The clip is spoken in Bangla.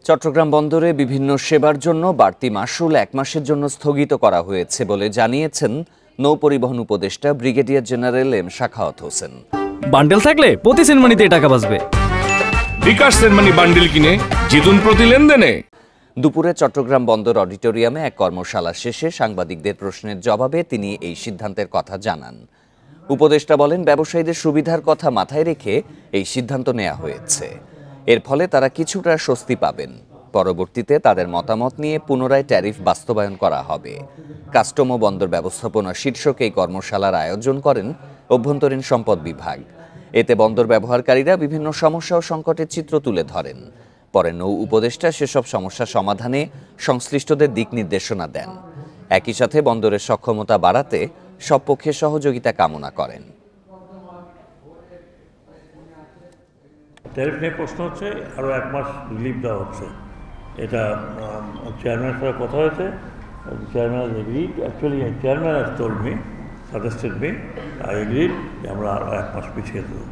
চট্টগ্রাম বন্দরে বিভিন্ন সেবার জন্য বাড়তি মাশুল 1 মাসের জন্য স্থগিত করা হয়েছে বলে জানিয়েছেন নৌপরিবহন উপদেষ্টা brigadier general M Sakhawat Hossain. Bundle থাকলে প্রতি সেনমানিতে টাকা বাঁচবে। বিকাশ সেনমানি বান্ডেল কিনে জিতুন প্রতি লেনদেনে। দুপুরে চট্টগ্রাম বন্দর অডিটোরিয়ামে এক কর্মশালা শেষে সাংবাদিকদের প্রশ্নের জবাবে তিনি এই সিদ্ধান্তের কথা জানান। উপদেষ্টা বলেন, ব্যবসায়ীদের সুবিধার কথা মাথায় রেখে এই সিদ্ধান্ত নেওয়া হয়েছে। এর ফলে তারা কিছুটা স্বস্তি পাবেন। পরবর্তীতে তাদের মতামত নিয়ে পুনরায় ট্যারিফ বাস্তবায়ন করা হবে। কাস্টম ও বন্দর ব্যবস্থাপনা শীর্ষক এই কর্মশালার আয়োজন করেন অভ্যন্তরীণ সম্পদ বিভাগ। এতে বন্দর ব্যবহারকারীরা বিভিন্ন সমস্যা ও সংকটের চিত্র তুলে ধরেন। পরে নৌ উপদেষ্টা সেসব সমস্যা সমাধানে সংশ্লিষ্টদের দিক নির্দেশনা দেন। একই সাথে বন্দরের সক্ষমতা বাড়াতে সব পক্ষের সহযোগিতা কামনা করেন। ট্যারিফ নিয়ে প্রশ্ন হচ্ছে, আরও 1 মাস রিলিফ দেওয়া হচ্ছে। এটা চেয়ারম্যানের সাথে কথা হয়েছে। Chairman has agreed, actually chairman has told me, suggested me, I agreed যে আমরা আরও 1 মাস পিছিয়ে দেবো।